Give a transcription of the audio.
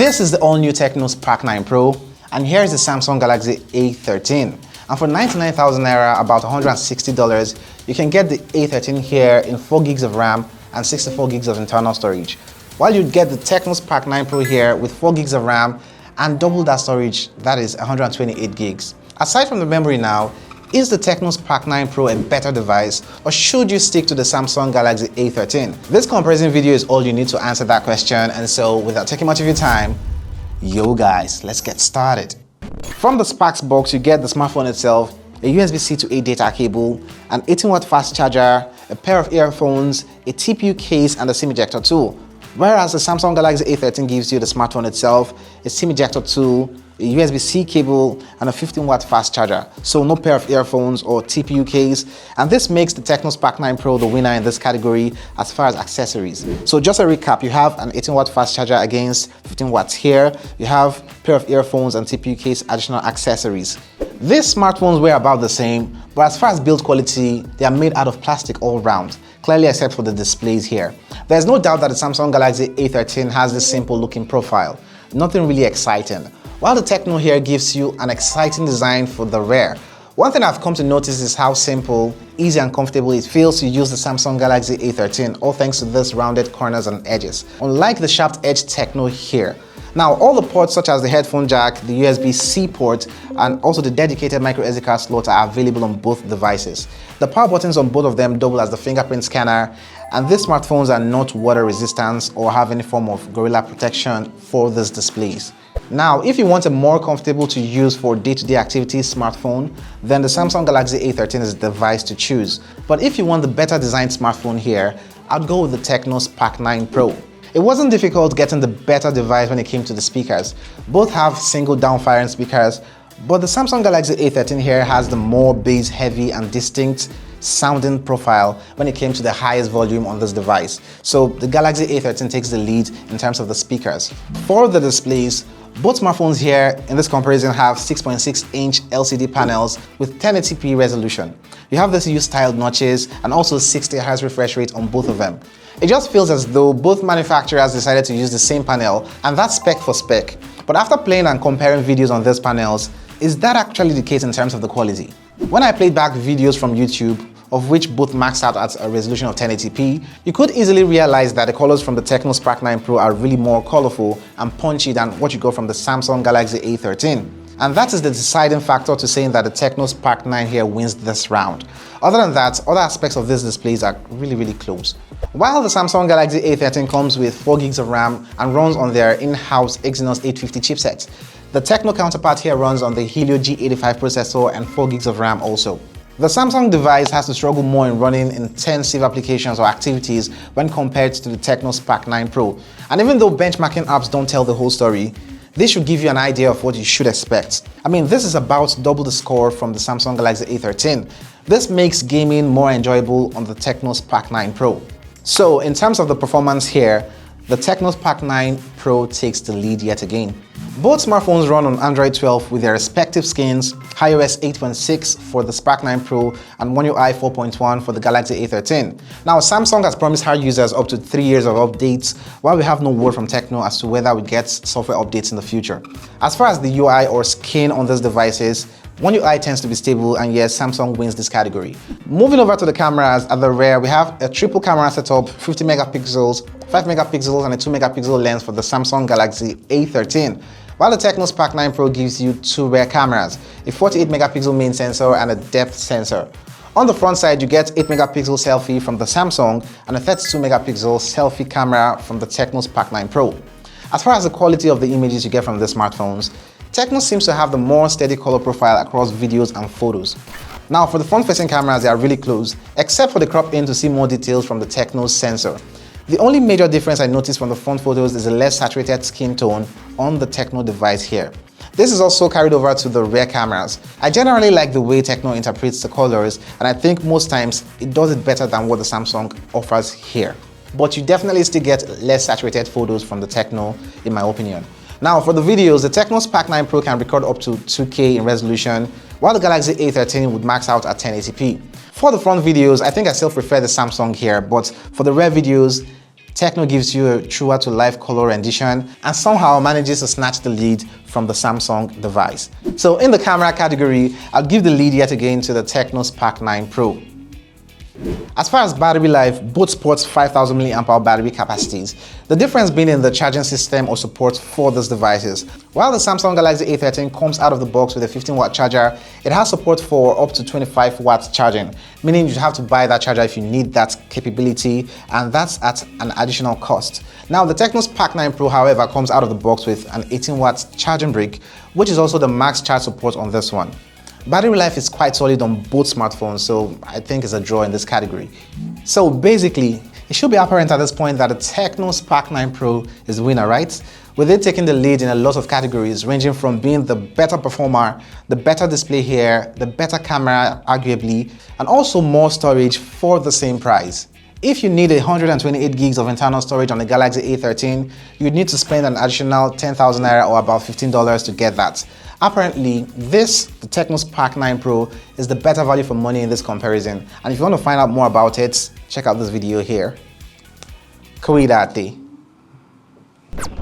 This is the all-new TECNO Spark 9 Pro, and here is the Samsung Galaxy A13. And for 99,000 Naira, about $160, you can get the A13 here in 4 gigs of RAM and 64 gigs of internal storage, while you'd get the TECNO Spark 9 Pro here with 4 gigs of RAM and double that storage, that is 128 gigs. Aside from the memory now, is the TECNO Spark 9 Pro a better device, or should you stick to the Samsung Galaxy A13? This comparison video is all you need to answer that question, and so without taking much of your time, yo guys, let's get started. From the Sparks box, you get the smartphone itself, a USB-C to A data cable, an 18-watt fast charger, a pair of earphones, a TPU case, and a SIM ejector tool. Whereas the Samsung Galaxy A13 gives you the smartphone itself, a SIM ejector tool, a USB-C cable, and a 15-watt fast charger. So no pair of earphones or TPU case, and this makes the TECNO Spark 9 Pro the winner in this category as far as accessories. So just a recap, you have an 18-watt fast charger against 15 watts here, you have a pair of earphones and TPU case additional accessories. These smartphones were about the same, but as far as build quality, they are made out of plastic all round, clearly except for the displays here. There's no doubt that the Samsung Galaxy A13 has this simple looking profile, nothing really exciting, while the TECNO here gives you an exciting design for the rear. One thing I've come to notice is how simple, easy and comfortable it feels to use the Samsung Galaxy A13, all thanks to this rounded corners and edges, unlike the sharp edge TECNO here. Now, all the ports such as the headphone jack, the USB-C port, and also the dedicated micro SD card slot are available on both devices. The power buttons on both of them double as the fingerprint scanner, and these smartphones are not water resistant or have any form of Gorilla protection for these displays. Now, if you want a more comfortable to use for day-to-day activities smartphone, then the Samsung Galaxy A13 is the device to choose. But if you want the better designed smartphone here, I'd go with the TECNO Spark 9 Pro. It wasn't difficult getting the better device when it came to the speakers. Both have single down-firing speakers, but the Samsung Galaxy A13 here has the more bass-heavy and distinct sounding profile when it came to the highest volume on this device. So the Galaxy A13 takes the lead in terms of the speakers. For the displays, both smartphones here in this comparison have 6.6-inch LCD panels with 1080p resolution. You have this U-styled notches and also 60Hz refresh rate on both of them. It just feels as though both manufacturers decided to use the same panel, and that's spec for spec. But after playing and comparing videos on these panels, is that actually the case in terms of the quality? When I played back videos from YouTube, of which both maxed out at a resolution of 1080p, you could easily realize that the colors from the TECNO Spark 9 Pro are really more colorful and punchy than what you got from the Samsung Galaxy A13. And that is the deciding factor to saying that the TECNO Spark 9 here wins this round. Other than that, other aspects of these displays are really close. While the Samsung Galaxy A13 comes with 4 gigs of RAM and runs on their in-house Exynos 850 chipset, the TECNO counterpart here runs on the Helio G85 processor and 4 gigs of RAM also. The Samsung device has to struggle more in running intensive applications or activities when compared to the TECNO Spark 9 Pro. And even though benchmarking apps don't tell the whole story, this should give you an idea of what you should expect. I mean, this is about double the score from the Samsung Galaxy A13. This makes gaming more enjoyable on the TECNO Spark 9 Pro. So in terms of the performance here, the TECNO Spark 9 Pro takes the lead yet again. Both smartphones run on Android 12 with their respective skins, iOS 8.6 for the Spark 9 Pro and One UI 4.1 for the Galaxy A13. Now, Samsung has promised her users up to 3 years of updates, while we have no word from TECNO as to whether we get software updates in the future. As far as the UI or skin on these devices, One UI tends to be stable, and yes, Samsung wins this category. Moving over to the cameras, at the rear we have a triple camera setup, 50 megapixels, 5 megapixels and a 2 megapixel lens for the Samsung Galaxy A13. While the TECNO Spark 9 Pro gives you 2 rear cameras, a 48 megapixel main sensor and a depth sensor. On the front side, you get 8 megapixel selfie from the Samsung and a 32 megapixel selfie camera from the TECNO Spark 9 Pro. As far as the quality of the images you get from these smartphones, TECNO seems to have the more steady color profile across videos and photos. Now, for the front-facing cameras, they are really close, except for the crop in to see more details from the TECNO's sensor. The only major difference I noticed from the front photos is a less saturated skin tone on the TECNO device here. This is also carried over to the rear cameras. I generally like the way TECNO interprets the colors, and I think most times it does it better than what the Samsung offers here. But you definitely still get less saturated photos from the TECNO, in my opinion. Now, for the videos, the TECNO Spark 9 Pro can record up to 2K in resolution, while the Galaxy A13 would max out at 1080p. For the front videos, I think I still prefer the Samsung here, but for the rear videos, TECNO gives you a truer to life color rendition and somehow manages to snatch the lead from the Samsung device. So in the camera category, I'll give the lead yet again to the TECNO Spark 9 Pro. As far as battery life, both sports 5000 mAh battery capacities, the difference being in the charging system or support for these devices. While the Samsung Galaxy A13 comes out of the box with a 15-watt charger, it has support for up to 25 watts charging, meaning you have to buy that charger if you need that capability, and that's at an additional cost. Now, the TECNO Spark 9 Pro, however, comes out of the box with an 18-watt charging brick, which is also the max charge support on this one. Battery life is quite solid on both smartphones, so I think it's a draw in this category. So basically, it should be apparent at this point that the TECNO Spark 9 Pro is the winner, right? With it taking the lead in a lot of categories, ranging from being the better performer, the better display here, the better camera arguably, and also more storage for the same price. If you need 128 gigs of internal storage on the Galaxy A13, you'd need to spend an additional 10,000 naira or about $15 to get that. Apparently, the TECNO Spark 9 Pro is the better value for money in this comparison. And if you want to find out more about it, check out this video here. Cuidate.